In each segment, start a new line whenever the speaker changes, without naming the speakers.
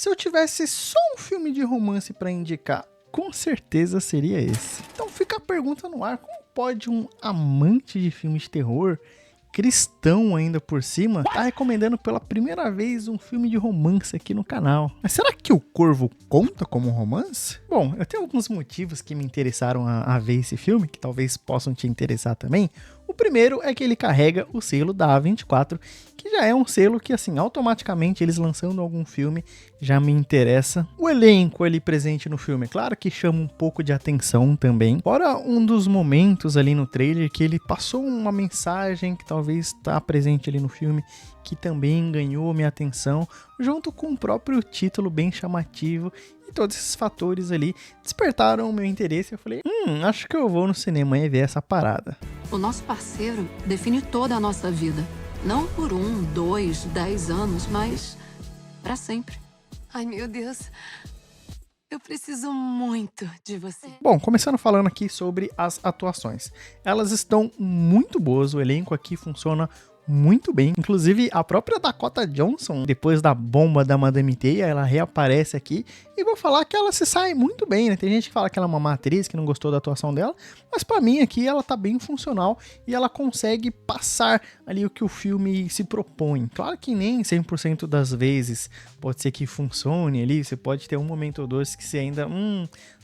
Se eu tivesse só um filme de romance pra indicar, com certeza seria esse. Então fica a pergunta no ar, como pode um amante de filmes de terror, cristão ainda por cima, tá recomendando pela primeira vez um filme de romance aqui no canal? Mas será que O Corvo conta como um romance? Bom, eu tenho alguns motivos que me interessaram a ver esse filme, que talvez possam te interessar também. O primeiro é que ele carrega o selo da A24, que já é um selo que, assim, automaticamente eles lançando algum filme já me interessa. O elenco ali presente no filme, claro que chama um pouco de atenção também. Fora um dos momentos ali no trailer que ele passou uma mensagem que talvez está presente ali no filme, que também ganhou minha atenção, junto com o próprio título bem chamativo. E todos esses fatores ali despertaram o meu interesse. Eu falei, acho que eu vou no cinema e ver essa parada.
O nosso parceiro define toda a nossa vida. Não por 1, 2, 10 anos, mas pra sempre.
Ai, meu Deus. Eu preciso muito de você.
Bom, começando falando aqui sobre as atuações. Elas estão muito boas, o elenco aqui funciona muito bem. Inclusive, a própria Dakota Johnson, depois da bomba da Madame Teia, ela reaparece aqui. E vou falar que ela se sai muito bem, né? Tem gente que fala que ela é uma má atriz, que não gostou da atuação dela. Mas pra mim aqui, ela tá bem funcional. E ela consegue passar ali o que o filme se propõe. Claro que nem 100% das vezes pode ser que funcione ali. Você pode ter um momento ou dois que você ainda...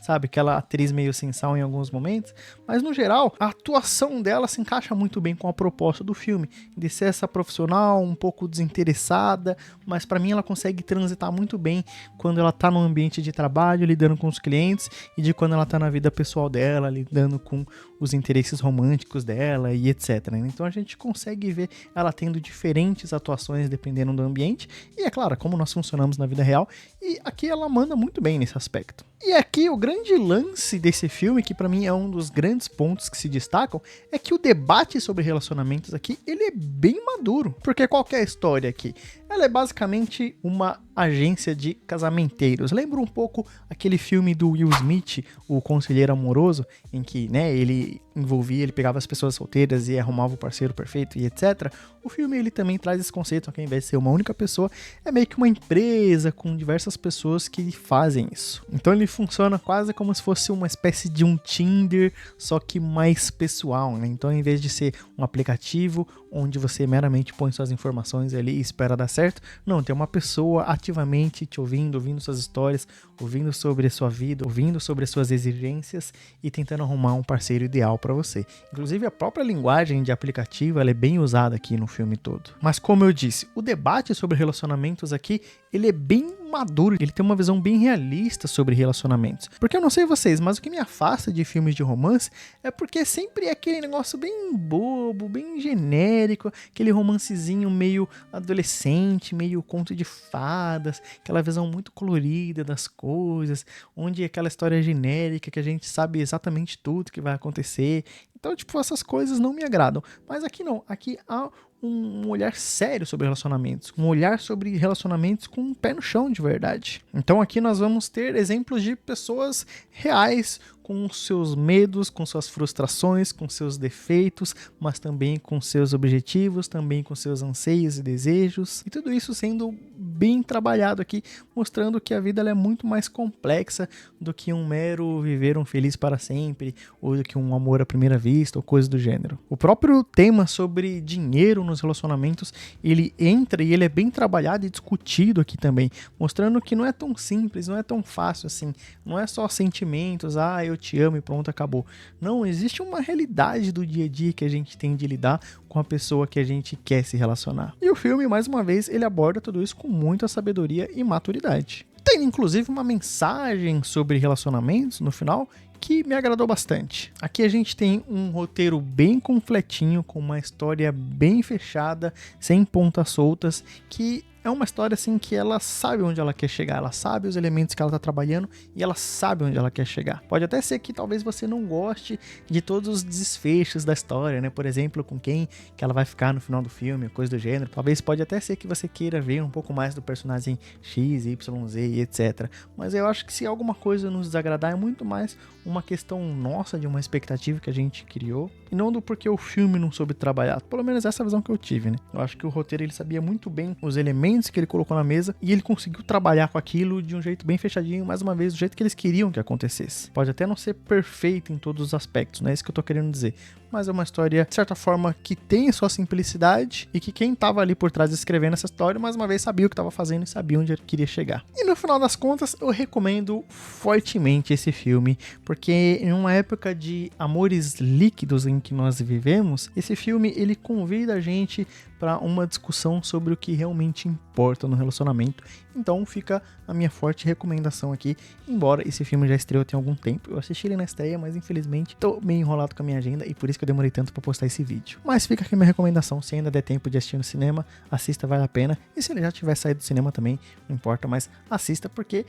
sabe, aquela atriz meio sem sal em alguns momentos, mas no geral, a atuação dela se encaixa muito bem com a proposta do filme, de ser essa profissional um pouco desinteressada, mas pra mim ela consegue transitar muito bem quando ela tá no ambiente de trabalho, lidando com os clientes, e de quando ela tá na vida pessoal dela, lidando com os interesses românticos dela e etc. Então a gente consegue ver ela tendo diferentes atuações dependendo do ambiente, e é claro, como nós funcionamos na vida real, e aqui ela manda muito bem nesse aspecto. E aqui o grande lance desse filme, que pra mim é um dos grandes pontos que se destacam, é que o debate sobre relacionamentos aqui, ele é bem maduro. Porque qual que é a história aqui? Ela é basicamente uma agência de casamenteiros. Lembra um pouco aquele filme do Will Smith, O Conselheiro Amoroso, em que, né, ele pegava as pessoas solteiras e arrumava o parceiro perfeito e etc. O filme, ele também traz esse conceito, que ao invés de ser uma única pessoa, é meio que uma empresa com diversas pessoas que fazem isso. Então ele funciona quase como se fosse uma espécie de um Tinder, só que mais pessoal, né? Então, ao invés de ser um aplicativo onde você meramente põe suas informações ali e espera dar certo, não, tem uma pessoa ativamente te ouvindo suas histórias, ouvindo sobre a sua vida, ouvindo sobre as suas exigências e tentando arrumar um parceiro ideal para você. Inclusive, a própria linguagem de aplicativo, ela é bem usada aqui no filme todo. Mas como eu disse, o debate sobre relacionamentos aqui, ele é bem maduro, ele tem uma visão bem realista sobre relacionamentos. Porque eu não sei vocês, mas o que me afasta de filmes de romance é porque sempre é aquele negócio bem bobo, bem genérico, aquele romancezinho meio adolescente, meio conto de fadas, aquela visão muito colorida das coisas, onde é aquela história genérica que a gente sabe exatamente tudo que vai acontecer. Então, tipo, essas coisas não me agradam. Mas aqui não, aqui há um olhar sério sobre relacionamentos, um olhar sobre relacionamentos com um pé no chão de verdade. Então aqui nós vamos ter exemplos de pessoas reais, com seus medos, com suas frustrações, com seus defeitos, mas também com seus objetivos, também com seus anseios e desejos, e tudo isso sendo bem trabalhado aqui, mostrando que a vida ela é muito mais complexa do que um mero viver um feliz para sempre, ou do que um amor à primeira vista, ou coisa do gênero. O próprio tema sobre dinheiro nos relacionamentos, ele entra e ele é bem trabalhado e discutido aqui também, mostrando que não é tão simples, não é tão fácil assim, não é só sentimentos, eu te amo e pronto, acabou. Não, existe uma realidade do dia a dia que a gente tem de lidar com a pessoa que a gente quer se relacionar. E o filme, mais uma vez, ele aborda tudo isso com muita sabedoria e maturidade. Tem, inclusive, uma mensagem sobre relacionamentos no final que me agradou bastante. Aqui a gente tem um roteiro bem completinho, com uma história bem fechada, sem pontas soltas, que é uma história assim que ela sabe onde ela quer chegar, ela sabe os elementos que ela tá trabalhando e ela sabe onde ela quer chegar. Pode até ser que talvez você não goste de todos os desfechos da história, né? Por exemplo, com quem que ela vai ficar no final do filme, coisa do gênero. Talvez pode até ser que você queira ver um pouco mais do personagem X, Y, Z e etc. Mas eu acho que se alguma coisa nos desagradar é muito mais uma uma questão nossa, de uma expectativa que a gente criou, e não do porquê o filme não soube trabalhar. Pelo menos essa é a visão que eu tive, né? Eu acho que o roteiro, ele sabia muito bem os elementos que ele colocou na mesa, e ele conseguiu trabalhar com aquilo de um jeito bem fechadinho, mais uma vez, do jeito que eles queriam que acontecesse. Pode até não ser perfeito em todos os aspectos, não é isso que eu tô querendo dizer, mas é uma história, de certa forma, que tem sua simplicidade, e que quem tava ali por trás escrevendo essa história, mais uma vez, sabia o que tava fazendo e sabia onde ele queria chegar. E no final das contas, eu recomendo fortemente esse filme, porque em uma época de amores líquidos em que nós vivemos, esse filme, ele convida a gente para uma discussão sobre o que realmente importa no relacionamento. Então fica a minha forte recomendação aqui, embora esse filme já estreou tem algum tempo. Eu assisti ele na estreia, mas infelizmente tô meio enrolado com a minha agenda, e por isso que eu demorei tanto para postar esse vídeo. Mas fica aqui a minha recomendação: se ainda der tempo de assistir no cinema, assista, vale a pena. E se ele já tiver saído do cinema também, não importa, mas assista, porque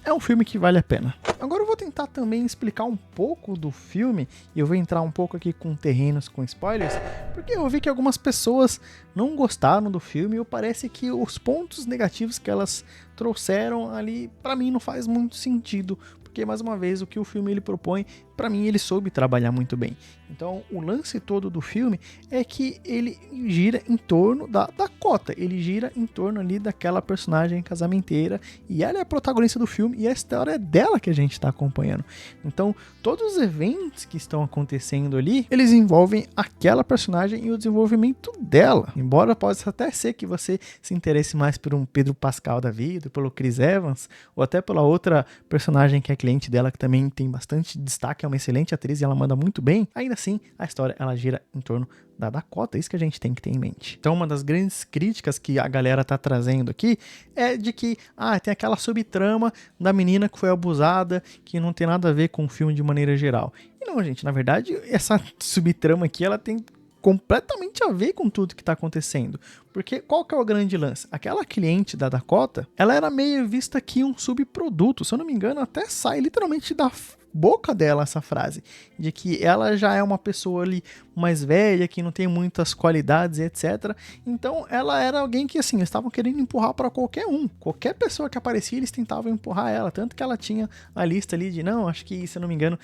é um filme que vale a pena. Agora eu vou tentar também explicar um pouco do filme, e eu vou entrar um pouco aqui com terrenos, com spoilers, porque eu vi que algumas pessoas não gostaram do filme, e parece que os pontos negativos que elas trouxeram ali, pra mim, não faz muito sentido, porque, mais uma vez, o que o filme ele propõe, pra mim, ele soube trabalhar muito bem. Então, o lance todo do filme é que ele gira em torno da Dakota, ele gira em torno ali daquela personagem casamenteira, e ela é a protagonista do filme, e a história é dela que a gente tá acompanhando. Então, todos os eventos que estão acontecendo ali, eles envolvem aquela personagem e o desenvolvimento dela. Embora possa até ser que você se interesse mais por um Pedro Pascal da vida, pelo Chris Evans, ou até pela outra personagem que é cliente dela, que também tem bastante destaque, é uma excelente atriz e ela manda muito bem, ainda assim, a história ela gira em torno da Dakota. Isso que a gente tem que ter em mente. Então, uma das grandes críticas que a galera tá trazendo aqui é de que, tem aquela subtrama da menina que foi abusada, que não tem nada a ver com o filme de maneira geral. E não, gente, na verdade, essa subtrama aqui, ela tem completamente a ver com tudo que tá acontecendo. Porque qual que é o grande lance? Aquela cliente da Dakota, ela era meio vista aqui um subproduto. Se eu não me engano, até sai literalmente da boca dela essa frase, de que ela já é uma pessoa ali mais velha, que não tem muitas qualidades, etc. Então ela era alguém que, assim, eles estavam querendo empurrar para qualquer um. Qualquer pessoa que aparecia, eles tentavam empurrar ela. Tanto que ela tinha a lista ali de, não, acho que, se eu não me engano,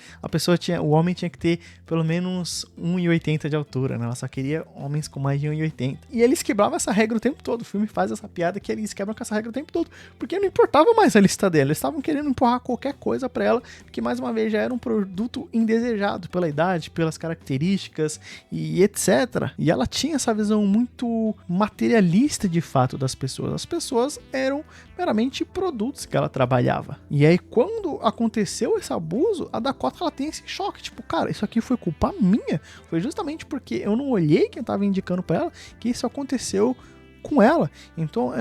o homem tinha que ter pelo menos 1,80 de altura, né? Ela só queria homens com mais de 1,80. E eles quebravam essa regra o tempo todo. O filme faz essa piada que eles quebram com essa regra o tempo todo, porque não importava mais a lista dela. Eles estavam querendo empurrar qualquer coisa para ela, porque, mais uma vez, já era um produto indesejado pela idade, pelas características e etc. E ela tinha essa visão muito materialista de fato das pessoas. As pessoas eram meramente produtos que ela trabalhava. E aí, quando aconteceu esse abuso, a Dakota, ela tem esse choque, tipo, cara, isso aqui foi culpa minha. Foi justamente porque eu não olhei quem tava indicando pra ela que isso aconteceu com ela. Então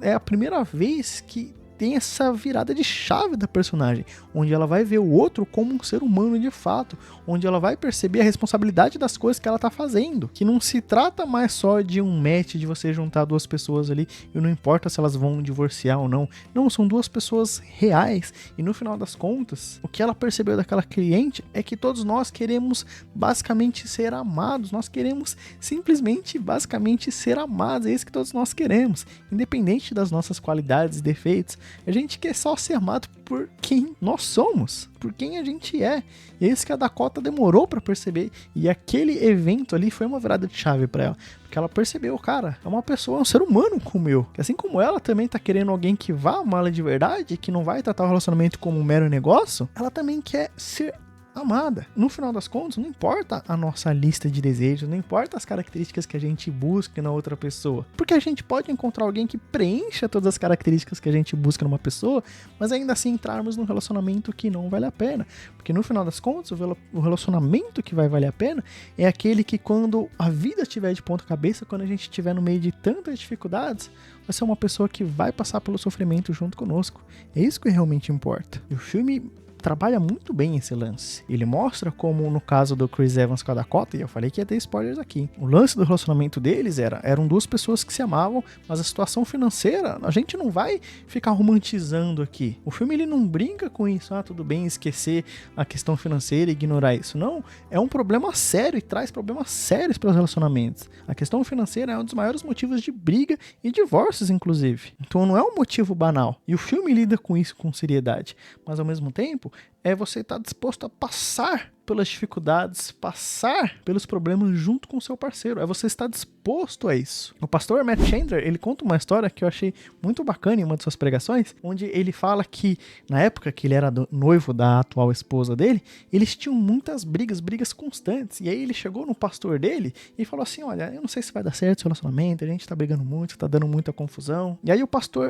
é a primeira vez que tem essa virada de chave da personagem, onde ela vai ver o outro como um ser humano de fato, onde ela vai perceber a responsabilidade das coisas que ela tá fazendo, que não se trata mais só de um match, de você juntar duas pessoas ali, e não importa se elas vão divorciar ou não, são duas pessoas reais, e no final das contas, o que ela percebeu daquela cliente é que todos nós queremos basicamente ser amados, nós queremos simplesmente, basicamente ser amados, é isso que todos nós queremos, independente das nossas qualidades e defeitos. A gente quer só ser amado por quem nós somos, por quem a gente é. E é isso que a Dakota demorou pra perceber. E aquele evento ali foi uma virada de chave pra ela. Porque ela percebeu, cara, é uma pessoa, é um ser humano como eu. Que assim como ela também tá querendo alguém que vá amá-la de verdade, que não vai tratar o relacionamento como um mero negócio, ela também quer ser amada. No final das contas, não importa a nossa lista de desejos, não importa as características que a gente busca na outra pessoa, porque a gente pode encontrar alguém que preencha todas as características que a gente busca numa pessoa, mas ainda assim entrarmos num relacionamento que não vale a pena, porque no final das contas, o relacionamento que vai valer a pena é aquele que, quando a vida estiver de ponta cabeça, quando a gente estiver no meio de tantas dificuldades, vai ser uma pessoa que vai passar pelo sofrimento junto conosco. É isso que realmente importa. E o filme trabalha muito bem esse lance. Ele mostra como, no caso do Chris Evans com a Dakota, e eu falei que ia ter spoilers aqui, o lance do relacionamento deles eram duas pessoas que se amavam, mas a situação financeira, a gente não vai ficar romantizando aqui. O filme, ele não brinca com isso, tudo bem esquecer a questão financeira e ignorar isso. Não, é um problema sério e traz problemas sérios para os relacionamentos. A questão financeira é um dos maiores motivos de briga e divórcios, inclusive. Então não é um motivo banal. E o filme lida com isso com seriedade, mas ao mesmo tempo é você estar disposto a passar pelas dificuldades, passar pelos problemas junto com o seu parceiro. É você estar disposto a isso. O pastor Matt Chandler, ele conta uma história que eu achei muito bacana em uma de suas pregações, onde ele fala que na época que ele era noivo da atual esposa dele, eles tinham muitas brigas constantes. E aí ele chegou no pastor dele e falou assim: olha, eu não sei se vai dar certo esse relacionamento, a gente tá brigando muito, tá dando muita confusão. E aí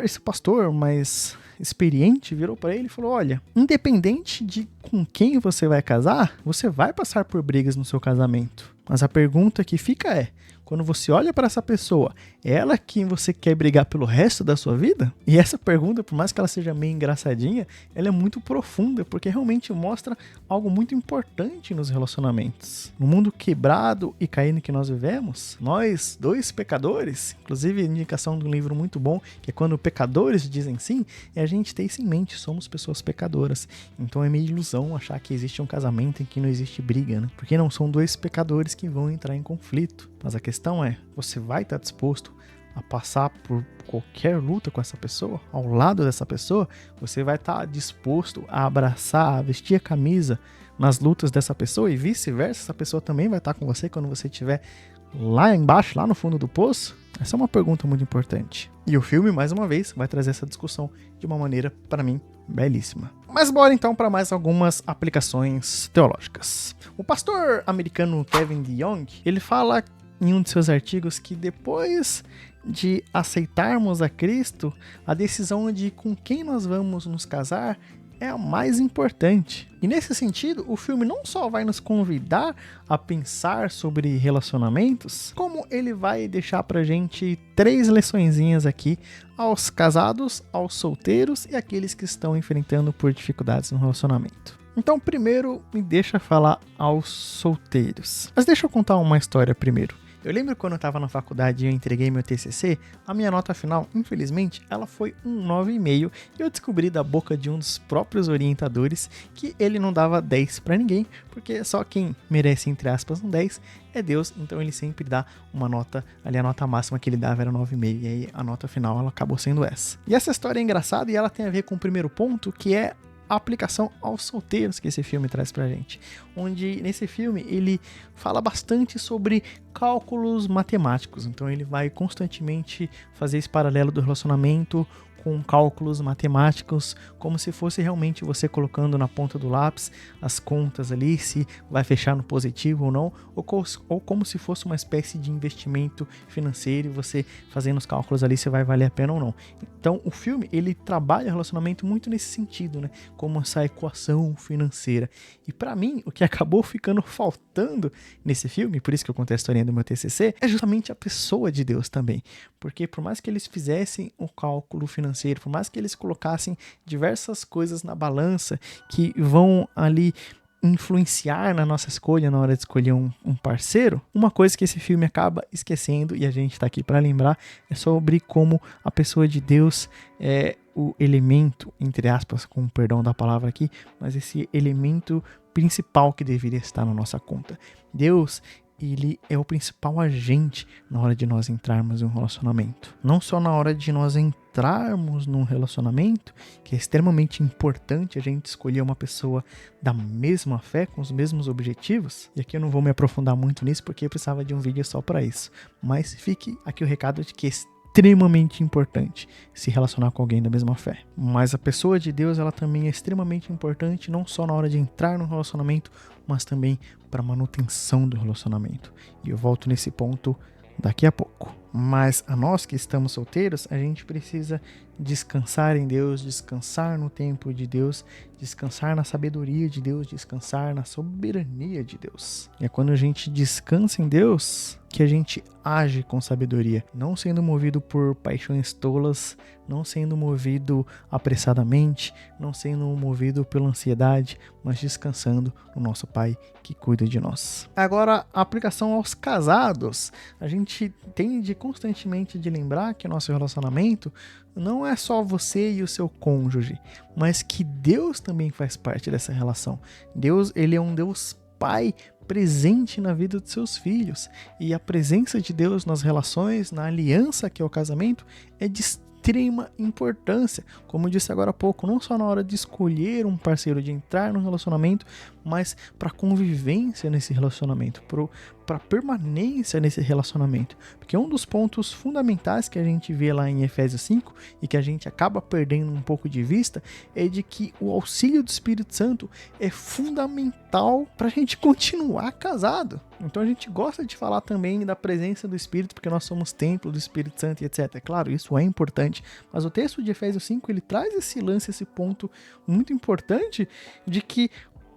esse pastor mais experiente virou para ele e falou: olha, independente de com quem você vai casar, você vai passar por brigas no seu casamento. Mas a pergunta que fica é: quando você olha para essa pessoa, é ela quem você quer brigar pelo resto da sua vida? E essa pergunta, por mais que ela seja meio engraçadinha, ela é muito profunda, porque realmente mostra algo muito importante nos relacionamentos. No mundo quebrado e caído que nós vivemos, nós, dois pecadores, inclusive indicação de um livro muito bom, que é Quando Pecadores Dizem Sim, é a gente ter isso em mente, somos pessoas pecadoras. Então é meio ilusão achar que existe um casamento em que não existe briga, né? Porque não são dois pecadores que vão entrar em conflito. Mas a questão é, você vai estar disposto a passar por qualquer luta com essa pessoa? Ao lado dessa pessoa, você vai estar disposto a abraçar, a vestir a camisa nas lutas dessa pessoa e vice-versa? Essa pessoa também vai estar com você quando você estiver lá embaixo, lá no fundo do poço? Essa é uma pergunta muito importante. E o filme, mais uma vez, vai trazer essa discussão de uma maneira, para mim, belíssima. Mas bora então para mais algumas aplicações teológicas. O pastor americano Kevin DeYoung, ele fala em um de seus artigos que depois de aceitarmos a Cristo, a decisão de com quem nós vamos nos casar é a mais importante. E nesse sentido, o filme não só vai nos convidar a pensar sobre relacionamentos, como ele vai deixar pra gente 3 liçõezinhas aqui aos casados, aos solteiros e aqueles que estão enfrentando por dificuldades no relacionamento. Então, primeiro, me deixa falar aos solteiros. Mas deixa eu contar uma história primeiro. Eu lembro quando eu estava na faculdade e eu entreguei meu TCC, a minha nota final, infelizmente, ela foi um 9,5 e eu descobri da boca de um dos próprios orientadores que ele não dava 10 para ninguém, porque só quem merece, entre aspas, um 10 é Deus, então ele sempre dá uma nota, ali a nota máxima que ele dava era 9,5 e aí a nota final ela acabou sendo essa. E essa história é engraçada e ela tem a ver com o primeiro ponto, que é a aplicação aos solteiros que esse filme traz pra gente, onde nesse filme ele fala bastante sobre cálculos matemáticos, então ele vai constantemente fazer esse paralelo do relacionamento com cálculos matemáticos, como se fosse realmente você colocando na ponta do lápis as contas ali, se vai fechar no positivo ou não, ou como se fosse uma espécie de investimento financeiro e você fazendo os cálculos ali se vai valer a pena ou não. Então o filme, ele trabalha o relacionamento muito nesse sentido, né? Como essa equação financeira. E para mim, o que acabou ficando faltando nesse filme, por isso que eu contei a historinha do meu TCC, é justamente a pessoa de Deus também. Porque por mais que eles fizessem o cálculo financeiro, por mais que eles colocassem diversas coisas na balança que vão ali influenciar na nossa escolha na hora de escolher um parceiro, uma coisa que esse filme acaba esquecendo, e a gente está aqui para lembrar, é sobre como a pessoa de Deus é o elemento, entre aspas, com perdão da palavra aqui, mas esse elemento principal que deveria estar na nossa conta. Deus, ele é o principal agente na hora de nós entrarmos em um relacionamento. Não só na hora de nós entrarmos num relacionamento, que é extremamente importante a gente escolher uma pessoa da mesma fé, com os mesmos objetivos. E aqui eu não vou me aprofundar muito nisso, porque eu precisava de um vídeo só para isso. Mas fique aqui o recado de que é extremamente importante se relacionar com alguém da mesma fé. Mas a pessoa de Deus, ela também é extremamente importante, não só na hora de entrar no relacionamento, mas também para a manutenção do relacionamento. E eu volto nesse ponto daqui a pouco. Mas a nós que estamos solteiros, a gente precisa descansar em Deus, descansar no tempo de Deus, descansar na sabedoria de Deus, descansar na soberania de Deus. E é quando a gente descansa em Deus que a gente age com sabedoria, não sendo movido por paixões tolas, não sendo movido apressadamente, não sendo movido pela ansiedade, mas descansando no nosso Pai que cuida de nós. Agora, a aplicação aos casados. A gente tem de constantemente de lembrar que o nosso relacionamento não é só você e o seu cônjuge, mas que Deus também faz parte dessa relação. Deus, ele é um Deus Pai presente na vida dos seus filhos, e a presença de Deus nas relações, na aliança que é o casamento, é de extrema importância, como eu disse agora há pouco, não só na hora de escolher um parceiro, de entrar num relacionamento, mas para convivência nesse relacionamento, para permanência nesse relacionamento. Porque um dos pontos fundamentais que a gente vê lá em Efésios 5 e que a gente acaba perdendo um pouco de vista é de que o auxílio do Espírito Santo é fundamental para a gente continuar casado. Então a gente gosta de falar também da presença do Espírito, porque nós somos templo do Espírito Santo e etc. Claro, isso é importante, mas o texto de Efésios 5, ele traz esse lance, esse ponto muito importante de que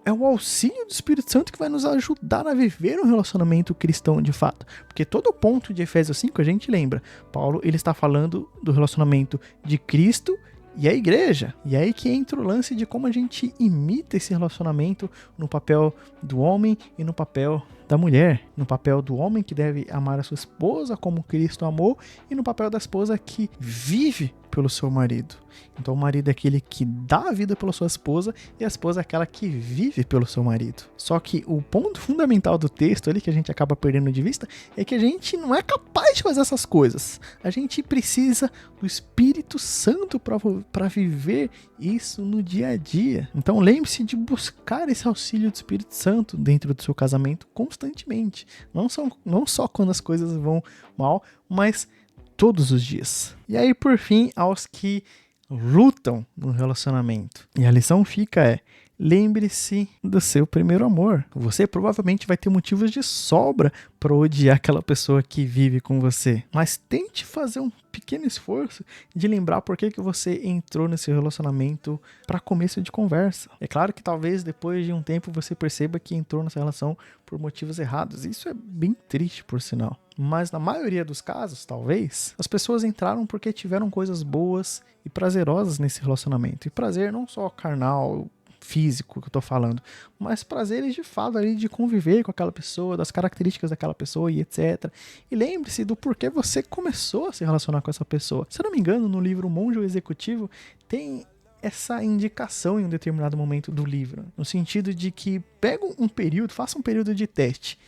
é o auxílio do Espírito Santo que vai nos ajudar a viver um relacionamento cristão de fato. Porque todo o ponto de Efésios 5, a gente lembra, Paulo ele está falando do relacionamento de Cristo e a igreja. E aí que entra o lance de como a gente imita esse relacionamento no papel do homem e no papel da mulher. No papel do homem que deve amar a sua esposa como Cristo amou e no papel da esposa que vive pelo seu marido. Então o marido é aquele que dá a vida pela sua esposa e a esposa é aquela que vive pelo seu marido. Só que o ponto fundamental do texto ali que a gente acaba perdendo de vista é que a gente não é capaz de fazer essas coisas. A gente precisa do Espírito Santo para viver isso no dia a dia. Então lembre-se de buscar esse auxílio do Espírito Santo dentro do seu casamento constantemente. Não só quando as coisas vão mal, mas todos os dias. E aí, por fim, aos que lutam no relacionamento. E a lição fica lembre-se do seu primeiro amor. Você provavelmente vai ter motivos de sobra para odiar aquela pessoa que vive com você. Mas tente fazer um pequeno esforço de lembrar por que você entrou nesse relacionamento para começo de conversa. É claro que talvez depois de um tempo você perceba que entrou nessa relação por motivos errados. Isso é bem triste, por sinal. Mas na maioria dos casos, talvez, as pessoas entraram porque tiveram coisas boas e prazerosas nesse relacionamento. E prazer não só carnal, físico que eu tô falando, mas prazeres de fato ali de conviver com aquela pessoa, das características daquela pessoa e etc. E lembre-se do porquê você começou a se relacionar com essa pessoa. Se eu não me engano, no livro Monge Executivo tem essa indicação em um determinado momento do livro, no sentido de que pega um período, faça um período de teste,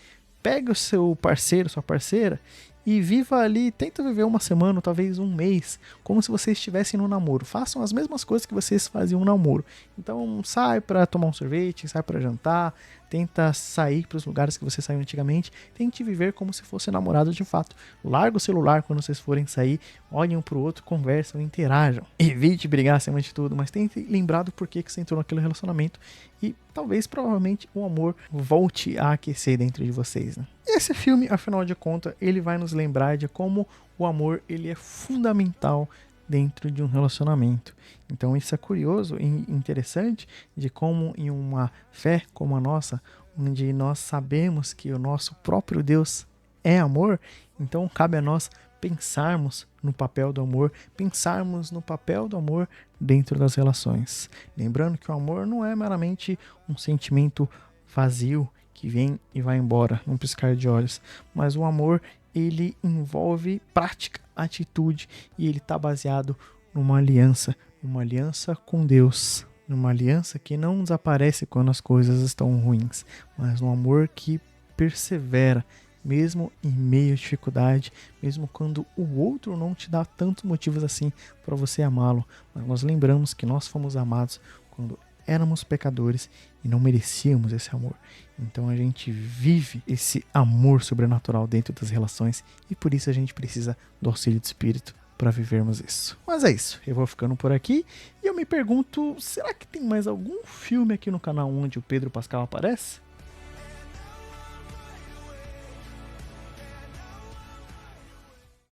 pega o seu parceiro, sua parceira e viva ali, tenta viver uma semana, ou talvez um mês, como se vocês estivessem no namoro. Façam as mesmas coisas que vocês faziam no namoro. Então sai para tomar um sorvete, sai para jantar, tenta sair para os lugares que você saiu antigamente, tente viver como se fosse namorado de fato. Larga o celular quando vocês forem sair, olhem um pro outro, conversam, interajam. Evite brigar acima de tudo, mas tente lembrar do porquê que você entrou naquele relacionamento e talvez, provavelmente, o amor volte a aquecer dentro de vocês, né? Esse filme, afinal de contas, ele vai nos lembrar de como o amor ele é fundamental dentro de um relacionamento. Então isso é curioso e interessante de como em uma fé como a nossa, onde nós sabemos que o nosso próprio Deus é amor, então cabe a nós pensarmos no papel do amor, pensarmos no papel do amor dentro das relações. Lembrando que o amor não é meramente um sentimento vazio que vem e vai embora num piscar de olhos, mas o amor ele envolve prática, atitude e ele está baseado numa aliança com Deus, numa aliança que não desaparece quando as coisas estão ruins, mas um amor que persevera mesmo em meio à dificuldade, mesmo quando o outro não te dá tantos motivos assim para você amá-lo, mas nós lembramos que nós fomos amados quando éramos pecadores e não merecíamos esse amor. Então a gente vive esse amor sobrenatural dentro das relações e por isso a gente precisa do auxílio do Espírito para vivermos isso. Mas é isso, eu vou ficando por aqui e eu me pergunto, será que tem mais algum filme aqui no canal onde o Pedro Pascal aparece?